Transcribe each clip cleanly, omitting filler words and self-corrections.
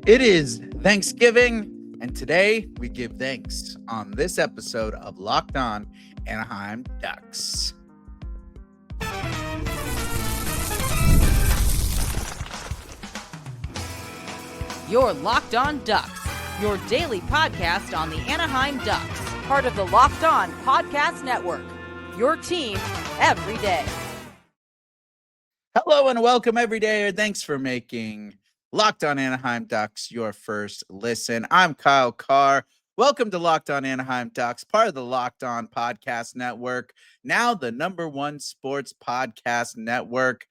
It is Thanksgiving, and today we give thanks on this episode of Locked On Anaheim Ducks. You're Locked On Ducks, your daily podcast on the Anaheim Ducks, part of the Locked On Podcast Network, your team every day. Hello and welcome every day. Thanks for making Locked On Anaheim Ducks your first listen. I'm Kyle Carr. Welcome to Locked On Anaheim Ducks, part of the Locked On Podcast Network, now the #1 sports podcast network.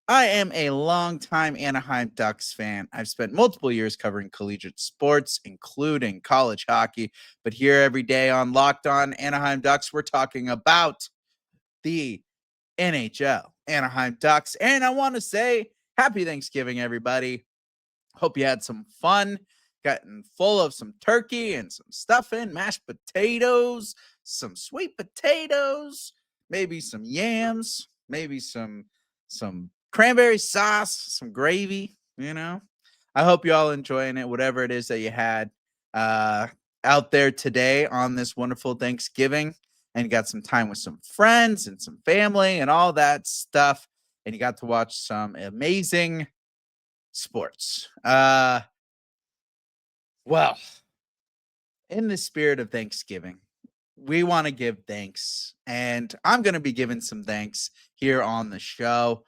I am a longtime Anaheim Ducks fan. I've spent multiple years covering collegiate sports, including college hockey. But here every day on Locked On Anaheim Ducks, we're talking about the NHL, Anaheim Ducks. And I want to say happy Thanksgiving, everybody. Hope you had some fun, gotten full of some turkey and some stuffing, mashed potatoes, some sweet potatoes, maybe some yams, maybe some cranberry sauce, some gravy, I hope you all enjoying it, whatever it is that you had out there today on this wonderful Thanksgiving, and you got some time with some friends and some family and all that stuff, and you got to watch some amazing sports. Well, in the spirit of Thanksgiving, we want to give thanks, and I'm going to be giving some thanks here on the show.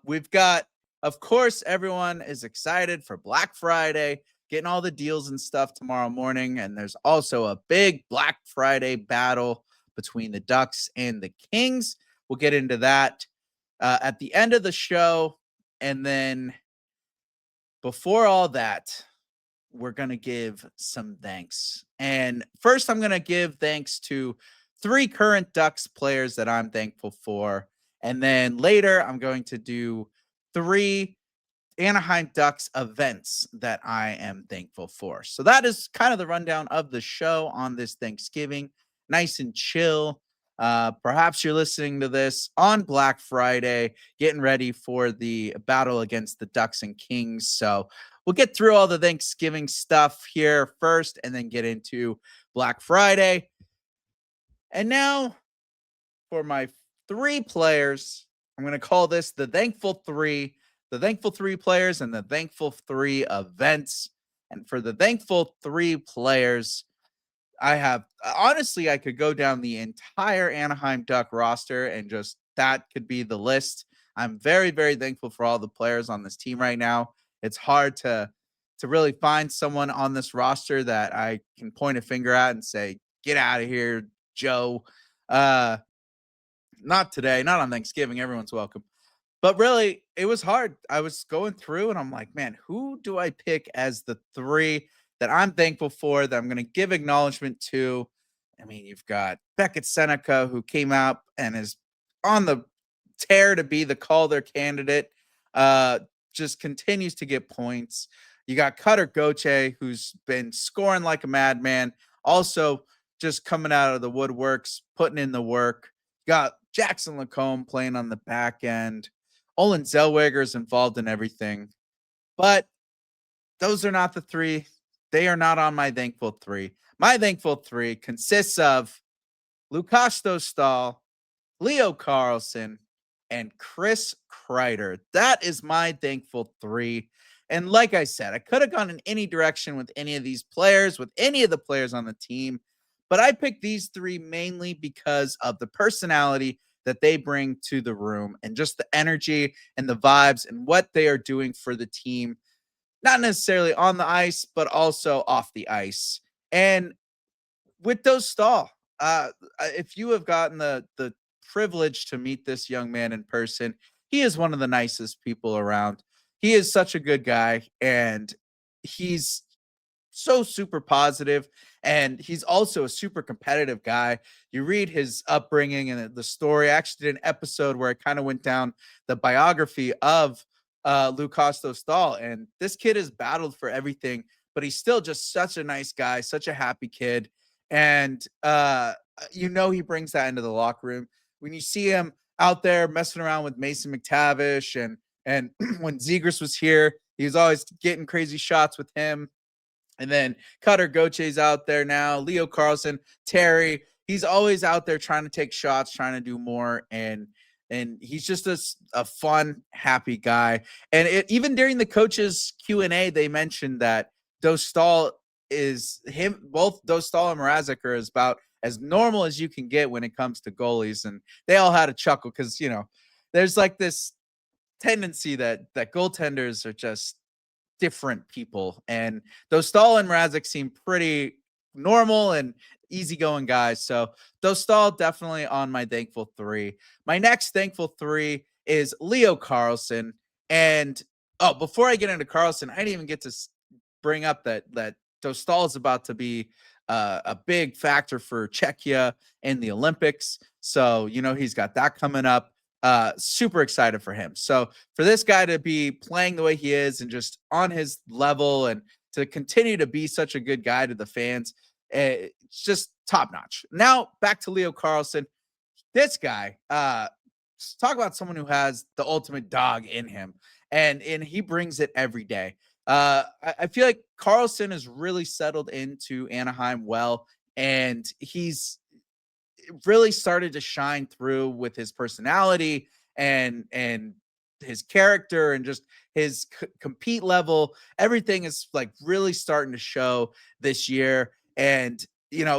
We've got, of course, everyone is excited for Black Friday, getting all the deals and stuff tomorrow morning. And there's also a big Black Friday battle between the Ducks and the Kings. We'll get into that at the end of the show. And then before all that, we're going to give some thanks. And first, I'm going to give thanks to 3 current Ducks players that I'm thankful for. And then later, I'm going to do 3 Anaheim Ducks events that I am thankful for. So that is kind of the rundown of the show on this Thanksgiving. Nice and chill. Perhaps you're listening to this on Black Friday, getting ready for the battle against the Ducks and Kings. So we'll get through all the Thanksgiving stuff here first and then get into Black Friday. And now for my 3 players, I'm going to call this the Thankful 3, the Thankful 3 players and the Thankful 3 events. And for the Thankful 3 players, I could go down the entire Anaheim Duck roster and just that could be the list. I'm very, very thankful for all the players on this team right now. It's hard to really find someone on this roster that I can point a finger at and say, get out of here, Joe. Not today, not on Thanksgiving. Everyone's welcome. But really, it was hard. I was going through and I'm like, man, who do I pick as the 3 that I'm thankful for, that I'm going to give acknowledgement to? I mean, you've got Beckett Seneca, who came out and is on the tear to be the Calder candidate, just continues to get points. You got Cutter Gauthier, who's been scoring like a madman, also just coming out of the woodworks, putting in the work. You got Jackson Lacombe playing on the back end. Olin Zellweger's involved in everything. But those are not the 3. They are not on my thankful 3. My thankful 3 consists of Lukáš Dostál, Leo Carlsson, and Chris Kreider. That is my thankful 3. And like I said, I could have gone in any direction with any of these players, with any of the players on the team. But I picked these 3 mainly because of the personality that they bring to the room and just the energy and the vibes and what they are doing for the team, not necessarily on the ice, but also off the ice. And with Dostál, if you have gotten the privilege to meet this young man in person, he is one of the nicest people around. He is such a good guy, and he's so super positive, and he's also a super competitive guy. You read his upbringing and the story. I actually did an episode where I kind of went down the biography of Lukáš Dostál, and this kid has battled for everything, but he's still just such a nice guy, such a happy kid, and he brings that into the locker room. When you see him out there messing around with Mason McTavish and when Zegras was here, He was always getting crazy shots with him. And then Cutter Goche's out there now. Leo Carlsson, Terry. He's always out there trying to take shots, trying to do more. And he's just a fun, happy guy. And even during the coaches Q&A, they mentioned that Dostal is him. Both Dostal and Mrazek are about as normal as you can get when it comes to goalies. And they all had a chuckle because, there's like this tendency that goaltenders are just different people. And Dostal and Mrazek seem pretty normal and easygoing guys. So Dostal definitely on my thankful 3. My next thankful 3 is Leo Carlsson. And before I get into Carlsson, I didn't even get to bring up that Dostal is about to be a big factor for Czechia in the Olympics. So, he's got that coming up. Super excited for him. So for this guy to be playing the way he is and just on his level and to continue to be such a good guy to the fans, it's just top notch. Now back to Leo Carlsson. This guy, talk about someone who has the ultimate dog in him, and he brings it every day. I feel like Carlsson has really settled into Anaheim well, and he's really started to shine through with his personality and his character and just his compete level. Everything is like really starting to show this year. And,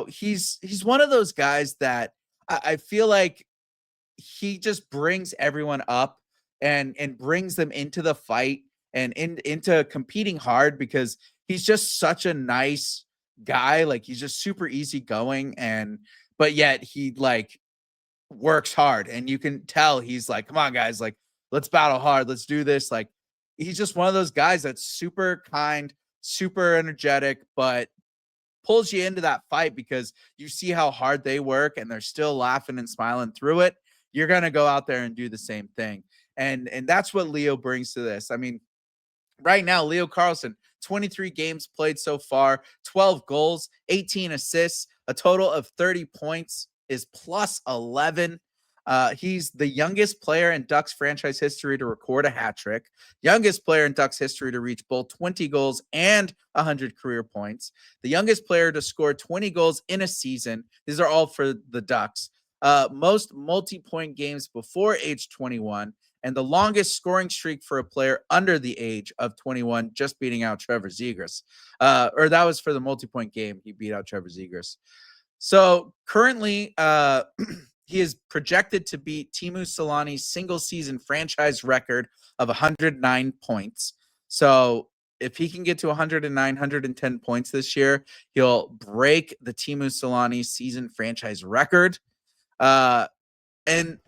he's one of those guys that I feel like he just brings everyone up and brings them into the fight and into competing hard because he's just such a nice guy. Like he's just super easygoing but yet he like works hard and you can tell he's like, come on guys, like let's battle hard. Let's do this. Like he's just one of those guys that's super kind, super energetic, but pulls you into that fight because you see how hard they work and they're still laughing and smiling through it. You're going to go out there and do the same thing. And that's what Leo brings to this. I mean, right now, Leo Carlsson, 23 games played so far, 12 goals, 18 assists, a total of 30 points, is plus 11. He's the youngest player in Ducks franchise history to record a hat trick, youngest player in Ducks history to reach both 20 goals and 100 career points, the youngest player to score 20 goals in a season. These are all for the Ducks. Most multi-point games before age 21, and the longest scoring streak for a player under the age of 21, just beating out Trevor Zegras. Or that was for the multi-point game. He beat out Trevor Zegras. So currently, he is projected to beat Teemu Selänne's single-season franchise record of 109 points. So if he can get to 109, 110 points this year, he'll break the Teemu Selänne season franchise record. And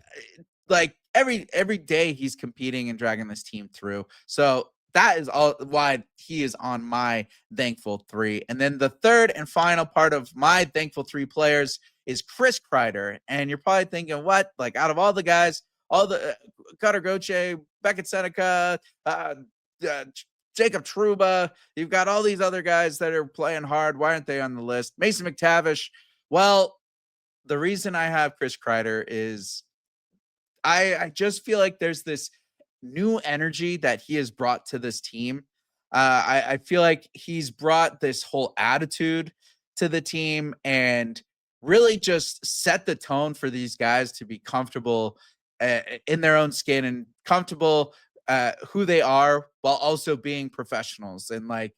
like every day he's competing and dragging this team through. So that is all why he is on my thankful 3. And then the third and final part of my thankful 3 players is Chris Kreider. And you're probably thinking, what? Like out of all the guys, all the Cutter Goche, Beckett Seneca, Jacob Trouba, you've got all these other guys that are playing hard. Why aren't they on the list? Mason McTavish. Well, the reason I have Chris Kreider is I just feel like there's this new energy that he has brought to this team. I feel like he's brought this whole attitude to the team and really just set the tone for these guys to be comfortable in their own skin and comfortable who they are while also being professionals and like,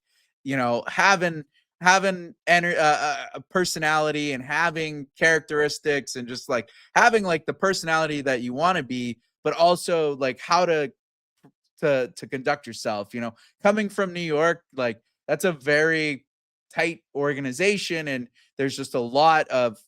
having a personality and having characteristics and just like having like the personality that you want to be, but also like how to conduct yourself. Coming from New York, like that's a very tight organization, and there's just a lot of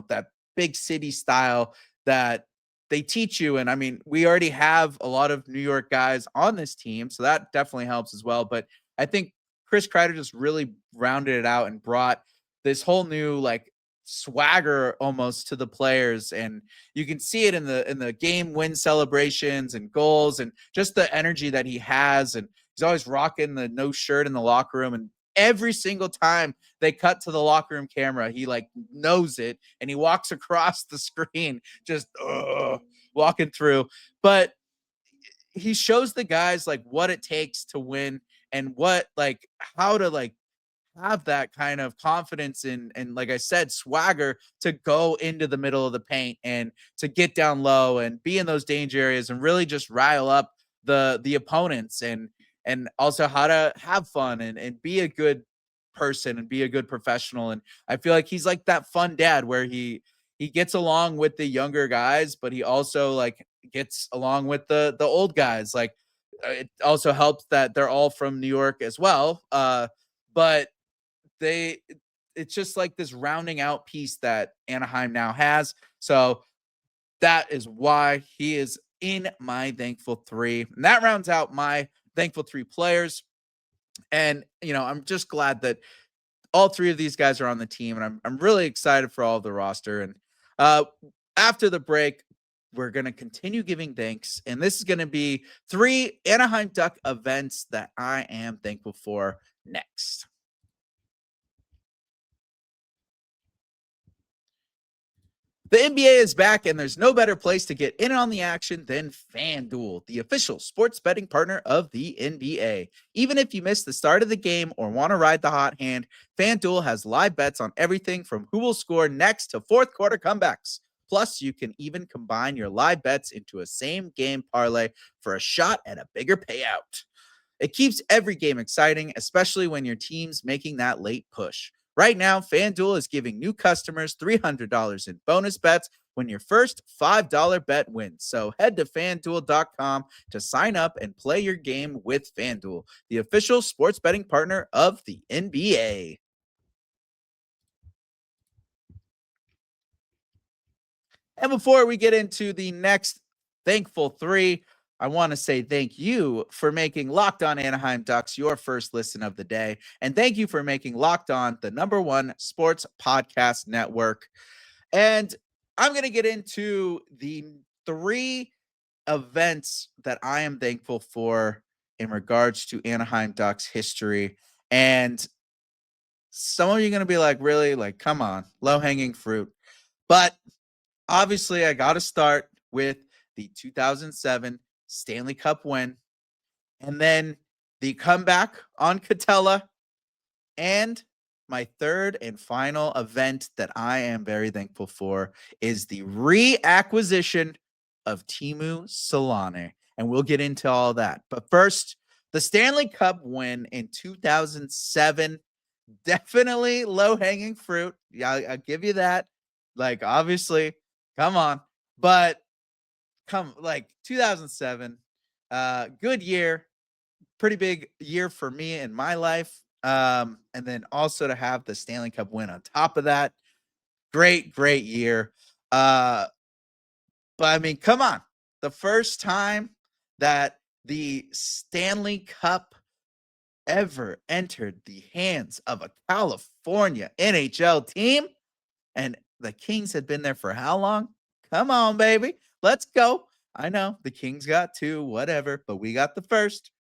that big city style that they teach you. And I mean, we already have a lot of New York guys on this team, so that definitely helps as well. But I think Chris Kreider just really rounded it out and brought this whole new like swagger almost to the players, and you can see it in the game win celebrations and goals and just the energy that he has. And he's always rocking the no shirt in the locker room, and every single time they cut to the locker room camera, he like knows it and he walks across the screen just walking through. But he shows the guys like what it takes to win and what, like, how to, like, have that kind of confidence and like I said, swagger to go into the middle of the paint and to get down low and be in those danger areas and really just rile up the opponents, and also how to have fun and be a good person and be a good professional. And I feel like he's like that fun dad where he gets along with the younger guys, but he also like gets along with the old guys. Like it also helps that they're all from New York as well. But they it's just like this rounding out piece that Anaheim now has. So that is why he is in my thankful three. And that rounds out my thankful three players. And I'm just glad that all three of these guys are on the team, and I'm really excited for all of the roster. And uh after the break, we're going to continue giving thanks, and this is going to be 3 Anaheim Duck events that I am thankful for next. The NBA is back, and there's no better place to get in on the action than FanDuel, the official sports betting partner of the NBA. Even if you missed the start of the game or want to ride the hot hand, FanDuel has live bets on everything from who will score next to fourth quarter comebacks. Plus, you can even combine your live bets into a same game parlay for a shot at a bigger payout. It keeps every game exciting, especially when your team's making that late push. Right now, FanDuel is giving new customers $300 in bonus bets when your first $5 bet wins. So head to fanduel.com to sign up and play your game with FanDuel, the official sports betting partner of the NBA. And before we get into the next thankful three, I want to say thank you for making Locked On Anaheim Ducks your first listen of the day. And thank you for making Locked On the #1 sports podcast network. And I'm going to get into the 3 events that I am thankful for in regards to Anaheim Ducks history. And some of you are going to be like, really? Like, come on, low hanging fruit. But obviously, I got to start with the 2007 Stanley Cup win, and then the comeback on Katella, and my third and final event that I am very thankful for is the reacquisition of Teemu Selänne, and we'll get into all that. But first, the Stanley Cup win in 2007, definitely low-hanging fruit. Yeah, I'll give you that. Like, obviously, come on. But 2007, good year, pretty big year for me in my life. And then also to have the Stanley Cup win on top of that, great year. But I mean, come on, the first time that the Stanley Cup ever entered the hands of a California NHL team, and the Kings had been there for how long? Come on, baby. Let's go. I know the Kings got 2, whatever, but we got the first.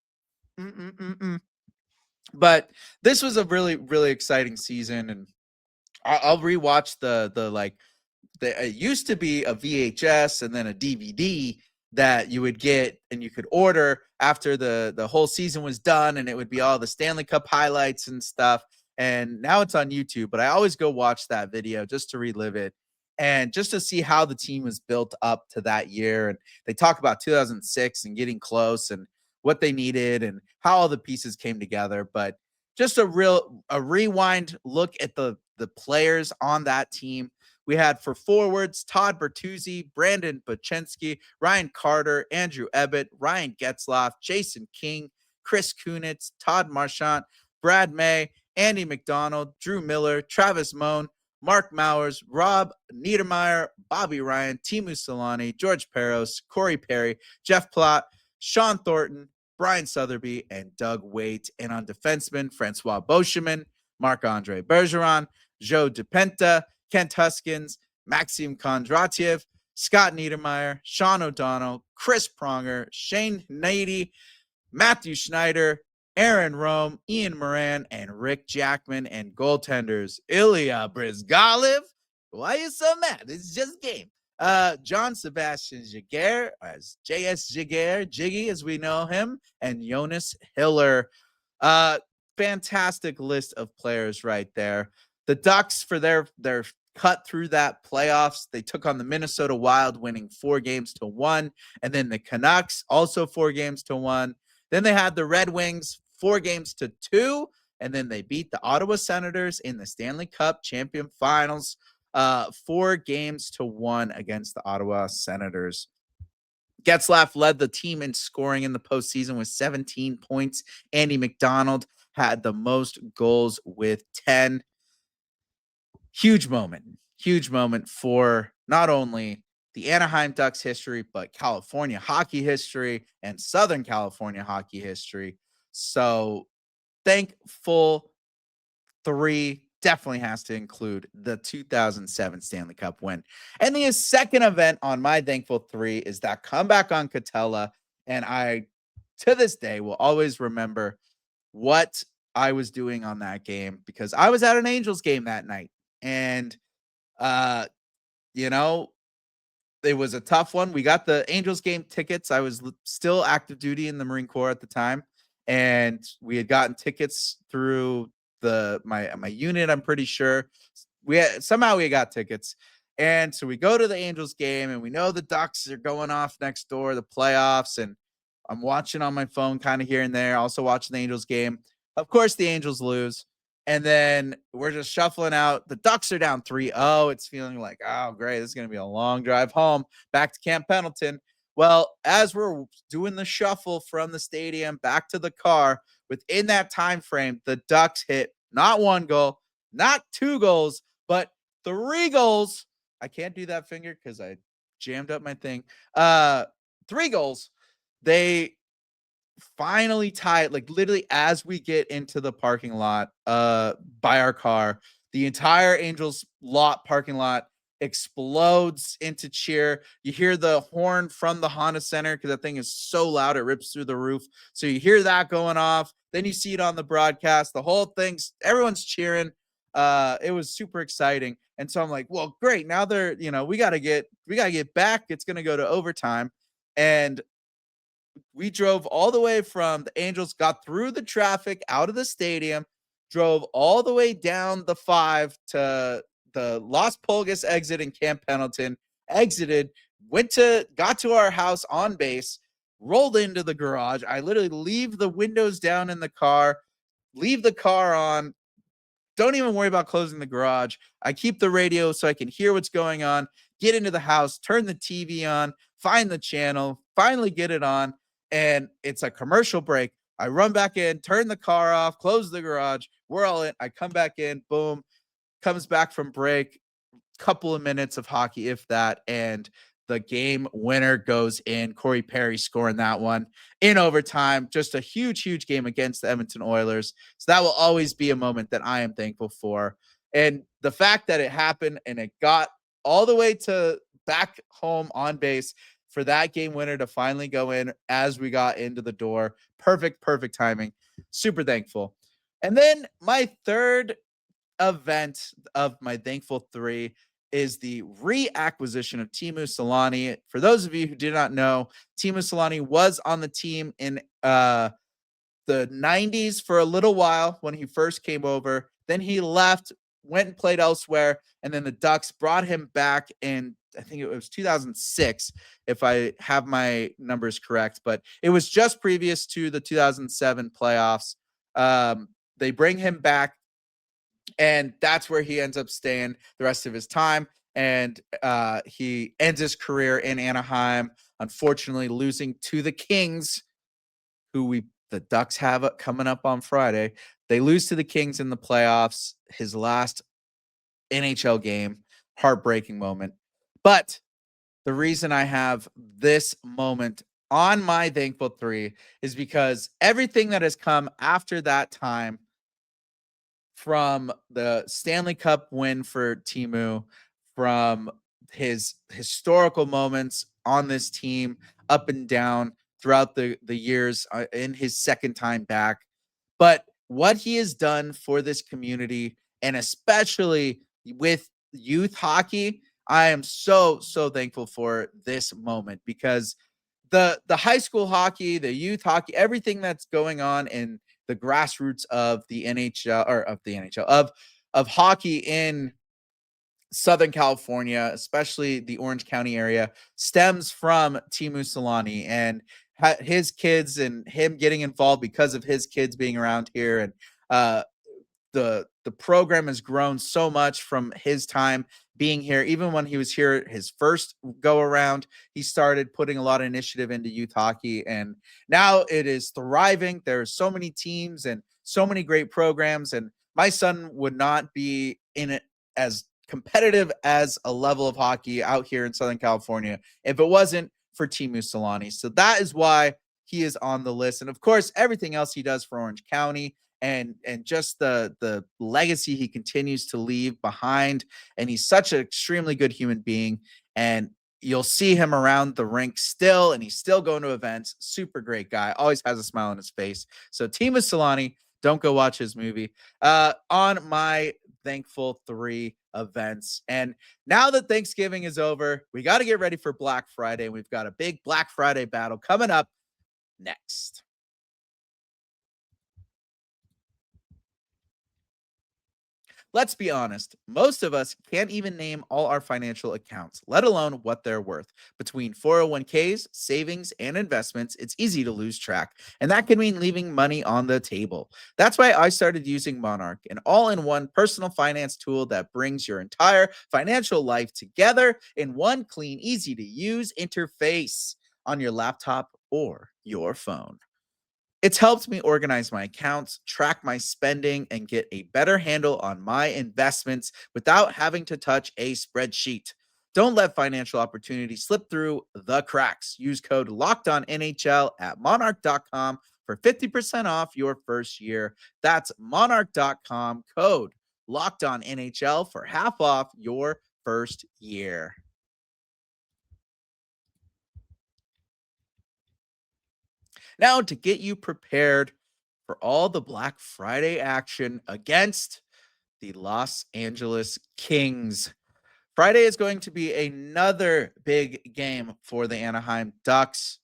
Mm-mm-mm-mm. But this was a really exciting season, and I'll rewatch the like it used to be a VHS and then a DVD that you would get and you could order after the whole season was done, and it would be all the Stanley Cup highlights and stuff. And now it's on YouTube, but I always go watch that video just to relive it and just to see how the team was built up to that year. And they talk about 2006 and getting close and what they needed and how all the pieces came together. But just a rewind look at the players on that team. We had for forwards Todd Bertuzzi, Brandon Bochenski, Ryan Carter, Andrew Ebbett, Ryan Getzlaff, Jason King, Chris Kunitz, Todd Marchant, Brad May, Andy McDonald, Drew Miller, Travis Moan, Mark Mowers, Rob Niedermeyer, Bobby Ryan, Teemu Selänne, George Peros, Corey Perry, Jeff Plott, Sean Thornton, Brian Sotheby, and Doug Waite. And on defensemen, Francois Beauchemin, Marc-Andre Bergeron, Joe DePenta, Kent Huskins, Maxim Kondratiev, Scott Niedermeyer, Sean O'Donnell, Chris Pronger, Shane Nady, Matthew Schneider, Aaron Rome, Ian Moran, and Rick Jackman. And goaltenders, Ilya Bryzgalov. Why are you so mad? It's just a game. John Sebastian Jaguar, as JS Jaguar, Jiggy as we know him, and Jonas Hiller. Fantastic list of players right there. The Ducks, for their cut through that playoffs, they took on the Minnesota Wild, winning 4-1, and then the Canucks also 4-1. Then they had the Red Wings 4-2, and then they beat the Ottawa Senators in the Stanley Cup champion finals, 4-1 against the Ottawa Senators. Getzlaf led the team in scoring in the postseason with 17 points. Andy McDonald had the most goals with 10. Huge moment for not only the Anaheim Ducks history, but California hockey history and Southern California hockey history. So thankful 3 definitely has to include the 2007 Stanley Cup win. And the second event on my thankful 3 is that comeback on Katella. And I, to this day, will always remember what I was doing on that game, because I was at an Angels game that night. And, you know, it was a tough one. We got the Angels game tickets. I was still active duty in the Marine Corps at the time, and we had gotten tickets through my unit. I'm pretty sure we got tickets. And so we go to the Angels game, and we know the Ducks are going off next door, the playoffs. And I'm watching on my phone kind of here and there, also watching the Angels game. Of course, the Angels lose. And then we're just shuffling out. The Ducks are down 3-0. It's feeling like, oh, great, this is going to be a long drive home back to Camp Pendleton. Well, as we're doing the shuffle from the stadium back to the car, within that time frame, the Ducks hit not 1 goal, not 2 goals, but 3 goals. I can't do that finger because I jammed up my thing. 3 goals. They finally tie it, like literally as we get into the parking lot by our car. The entire Angels lot parking lot explodes into cheer. You hear the horn from the Honda Center because that thing is so loud it rips through the roof. So you hear that going off. Then you see it on the broadcast. The whole thing's, everyone's cheering. It was super exciting. And so I'm like, well, great. Now they're, we gotta get back. It's gonna go to overtime. And we drove all the way from the Angels, got through the traffic out of the stadium, drove all the way down the 5 to the Las Pulgas exit in Camp Pendleton, exited, got to our house on base, rolled into the garage. I literally leave the windows down in the car, leave the car on, don't even worry about closing the garage. I keep the radio so I can hear what's going on, get into the house, turn the TV on, find the channel, finally get it on. And it's a commercial break. I run back in, turn the car off, close the garage. We're all in. I come back in, boom, comes back from break, couple of minutes of hockey, if that, and the game winner goes in. Corey Perry scoring that one in overtime. Just a huge game against the Edmonton Oilers. So that will always be a moment that I am thankful for. And the fact that it happened and it got all the way to back home on base for that game winner to finally go in as we got into the door. Perfect timing. Super thankful. And then my third event of my thankful 3 is the reacquisition of Teemu Selänne. For those of you who do not know, Teemu Selänne was on the team in the 90s for a little while when he first came over. Then he left, went and played elsewhere, and then the Ducks brought him back in, I think it was 2006, if I have my numbers correct, but it was just previous to the 2007 playoffs. They bring him back, and that's where he ends up staying the rest of his time. And he ends his career in Anaheim, unfortunately losing to the Kings, who the Ducks have coming up on Friday. They lose to the Kings in the playoffs, his last NHL game, heartbreaking moment. But the reason I have this moment on my thankful 3 is because everything that has come after that time, from the Stanley Cup win for Teemu, from his historical moments on this team, up and down throughout the years in his second time back, but what he has done for this community, and especially with youth hockey, I am so thankful for this moment, because the high school hockey, the youth hockey, everything that's going on in the grassroots of the NHL or of the NHL of hockey in Southern California, especially the Orange County area, stems from Teemu Selänne and his kids and him getting involved because of his kids being around here. And the program has grown so much from his time being here. Even when he was here his first go around, he started putting a lot of initiative into youth hockey, and now it is thriving. There's so many teams and so many great programs, and my son would not be in it as competitive as a level of hockey out here in Southern California if it wasn't for Teemu Selänne. So that is why he is on the list. And of course, everything else he does for Orange County and just the legacy he continues to leave behind. And he's such an extremely good human being. And you'll see him around the rink still, and he's still going to events. Super great guy. Always has a smile on his face. So Teemu Selänne, don't go watch his movie. On my thankful 3 events. And now that Thanksgiving is over, we got to get ready for Black Friday. We've got a big Black Friday battle coming up next. Let's be honest, most of us can't even name all our financial accounts, let alone what they're worth. Between 401ks, savings, and investments, it's easy to lose track, and that can mean leaving money on the table. That's why I started using Monarch, an all-in-one personal finance tool that brings your entire financial life together in one clean, easy-to-use interface on your laptop or your phone. It's helped me organize my accounts, track my spending, and get a better handle on my investments without having to touch a spreadsheet. Don't let financial opportunities slip through the cracks. Use code LOCKEDONNHL at monarch.com for 50% off your first year. That's monarch.com, code LOCKEDONNHL for half off your first year. Now, to get you prepared for all the Black Friday action against the Los Angeles Kings. Friday is going to be another big game for the Anaheim Ducks.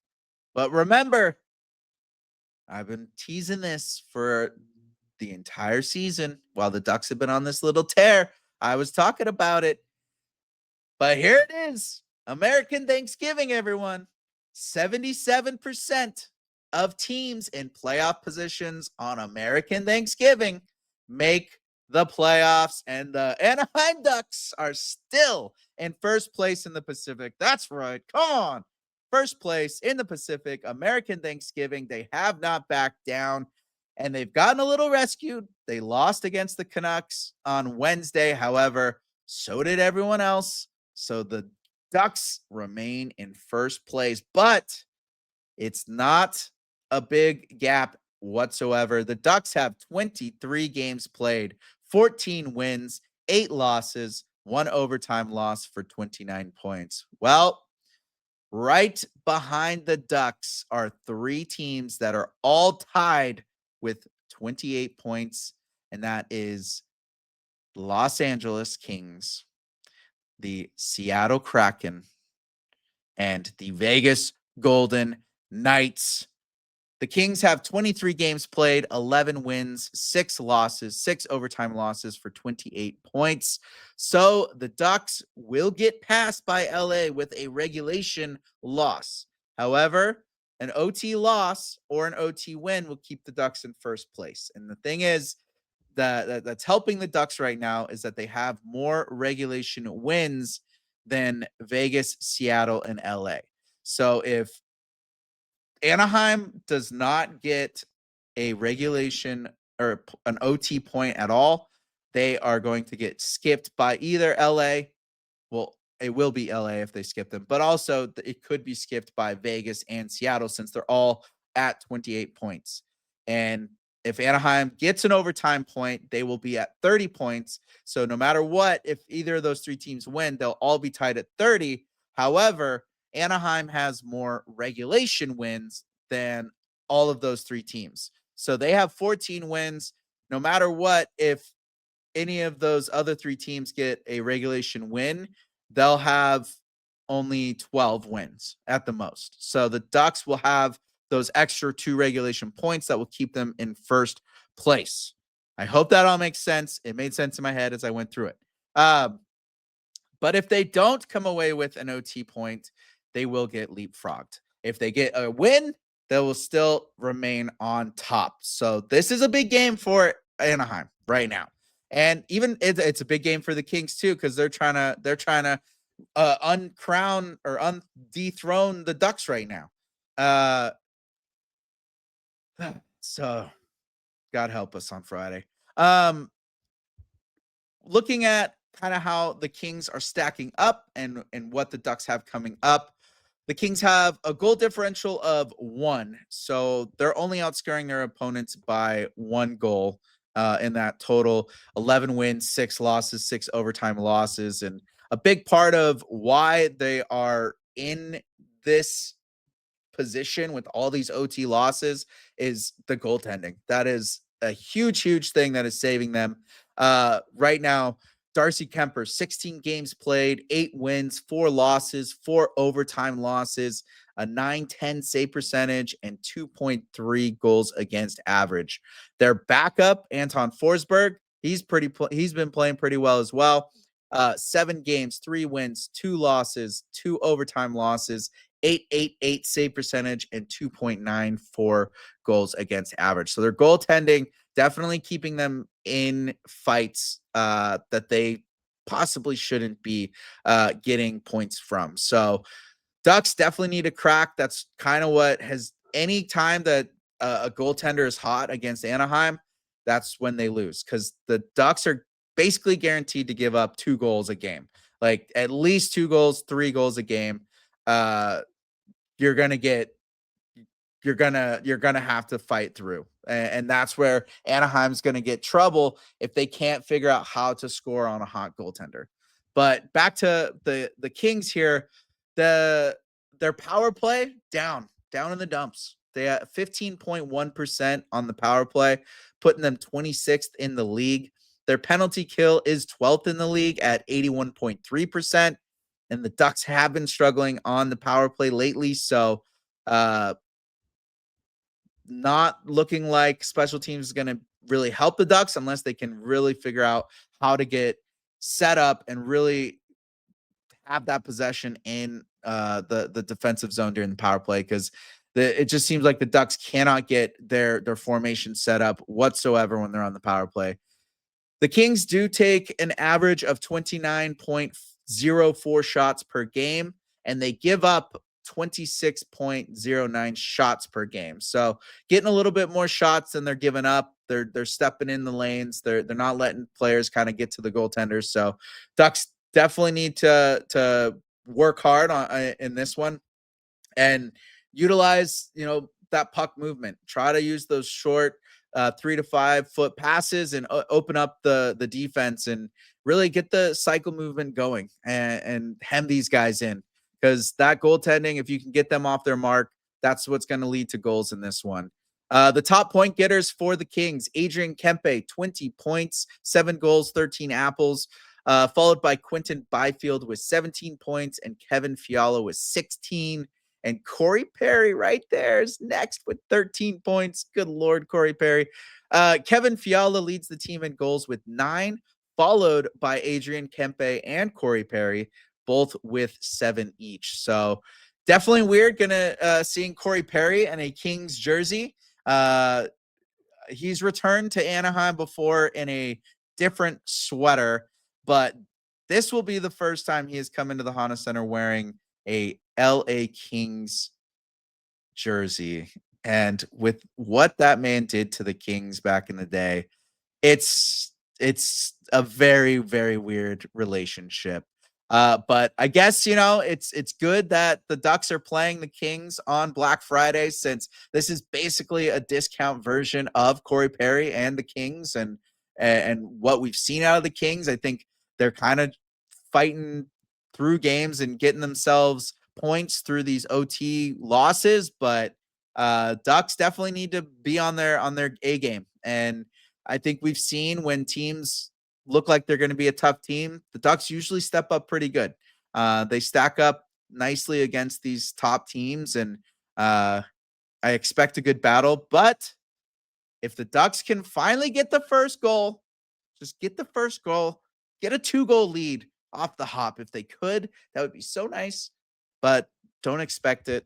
But remember, I've been teasing this for the entire season while the Ducks have been on this little tear. I was talking about it. But here it is. American Thanksgiving, everyone. 77% of teams in playoff positions on American Thanksgiving make the playoffs, and the Anaheim Ducks are still in first place in the Pacific. That's right. Come on. First place in the Pacific, American Thanksgiving. They have not backed down, and they've gotten a little rescued. They lost against the Canucks on Wednesday. However, so did everyone else. So the Ducks remain in first place, but it's not a big gap whatsoever. The Ducks have 23 games played, 14 wins, 8 losses, 1 overtime loss for 29 points. Well, right behind the Ducks are 3 teams that are all tied with 28 points, and that is Los Angeles Kings, the Seattle Kraken, and the Vegas Golden Knights. The Kings have 23 games played, 11 wins, 6 losses, 6 overtime losses for 28 points. So the Ducks will get passed by LA with a regulation loss. However, an OT loss or an OT win will keep the Ducks in first place. And the thing is, that's helping the Ducks right now is that they have more regulation wins than Vegas, Seattle, and LA. So if Anaheim does not get a regulation or an OT point at all, they are going to get skipped by either LA. Well, it will be LA if they skip them, but also it could be skipped by Vegas and Seattle since they're all at 28 points. And if Anaheim gets an overtime point, they will be at 30 points. So no matter what, if either of those 3 teams win, they'll all be tied at 30. However, Anaheim has more regulation wins than all of those 3 teams. So they have 14 wins. No matter what, if any of those other 3 teams get a regulation win, they'll have only 12 wins at the most. So the Ducks will have those extra 2 regulation points that will keep them in first place. I hope that all makes sense. It made sense in my head as I went through it. But if they don't come away with an OT point, they will get leapfrogged. If they get a win, they will still remain on top. So this is a big game for Anaheim right now. And even it's a big game for the Kings too, because they're trying to uncrown or dethrone the Ducks right now. So God help us on Friday. Looking at kind of how the Kings are stacking up and what the Ducks have coming up. The Kings have a goal differential of 1, so they're only outscoring their opponents by 1 goal in that total. 11 wins, 6 losses, 6 overtime losses, and a big part of why they are in this position with all these OT losses is the goaltending. That is a huge thing that is saving them right now. Darcy Kemper, 16 games played, 8 wins, 4 losses, 4 overtime losses, a .910 save percentage, and 2.3 goals against average. Their backup, Anton Forsberg, he's been playing pretty well as well. 7 games, 3 wins, 2 losses, 2 overtime losses, 888 save percentage, and 2.94 goals against average. So their goaltending definitely keeping them in fights that they possibly shouldn't be getting points from. So Ducks definitely need a crack. That's kind of what has any time that a goaltender is hot against Anaheim, that's when they lose, because the Ducks are basically guaranteed to give up 2 goals a game, like at least 2 goals, 3 goals a game. You're gonna have to fight through. And that's where Anaheim's going to get trouble if they can't figure out how to score on a hot goaltender. But back to the Kings here, their power play down in the dumps. They have 15.1% on the power play, putting them 26th in the league. Their penalty kill is 12th in the league at 81.3%. And the Ducks have been struggling on the power play lately. So, not looking like special teams is going to really help the Ducks unless they can really figure out how to get set up and really have that possession in the defensive zone during the power play, because it just seems like the Ducks cannot get their formation set up whatsoever when they're on the power play. The Kings do take an average of 29.04 shots per game, and they give up 26.09 shots per game. So getting a little bit more shots than they're giving up. They're stepping in the lanes. They're not letting players kind of get to the goaltenders. So Ducks definitely need to work hard on in this one and utilize, that puck movement. Try to use those short 3 to 5 foot passes and open up the defense and really get the cycle movement going and hem these guys in. Because that goaltending, if you can get them off their mark, that's what's going to lead to goals in this one. The top point getters for the Kings, Adrian Kempe, 20 points, 7 goals, 13 apples, followed by Quinton Byfield with 17 points and Kevin Fiala with 16. And Corey Perry right there is next with 13 points. Good Lord, Corey Perry. Kevin Fiala leads the team in goals with 9, followed by Adrian Kempe and Corey Perry, both with 7 each. So definitely weird seeing Corey Perry in a Kings jersey. He's returned to Anaheim before in a different sweater, but this will be the first time he has come into the Honda Center wearing a LA Kings jersey. And with what that man did to the Kings back in the day, it's a very, very weird relationship. But I guess, it's good that the Ducks are playing the Kings on Black Friday, since this is basically a discount version of Corey Perry and the Kings and what we've seen out of the Kings. I think they're kind of fighting through games and getting themselves points through these OT losses, but Ducks definitely need to be on their A game. And I think we've seen when teams look like they're going to be a tough team, the Ducks usually step up pretty good. They stack up nicely against these top teams, and I expect a good battle, but if the Ducks can finally get the first goal, just get the first goal, get a 2-goal lead off the hop. If they could, that would be so nice, but don't expect it.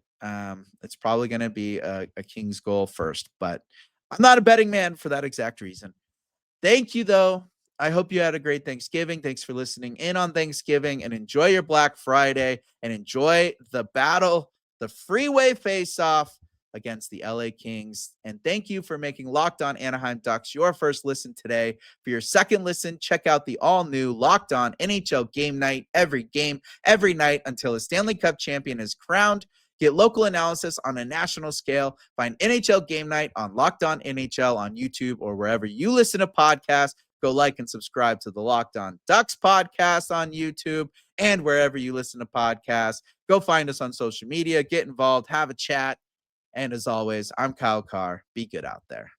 It's probably going to be a Kings goal first, but I'm not a betting man for that exact reason. Thank you, though. I hope you had a great Thanksgiving. Thanks for listening in on Thanksgiving, and enjoy your Black Friday and enjoy the battle, the freeway face-off against the LA Kings. And thank you for making Locked On Anaheim Ducks your first listen today. For your second listen, check out the all-new Locked On NHL Game Night. Every game, every night until a Stanley Cup champion is crowned. Get local analysis on a national scale. Find NHL Game Night on Locked On NHL on YouTube or wherever you listen to podcasts. Go like and subscribe to the Locked On Ducks podcast on YouTube and wherever you listen to podcasts. Go find us on social media. Get involved. Have a chat. And as always, I'm Kyle Carr. Be good out there.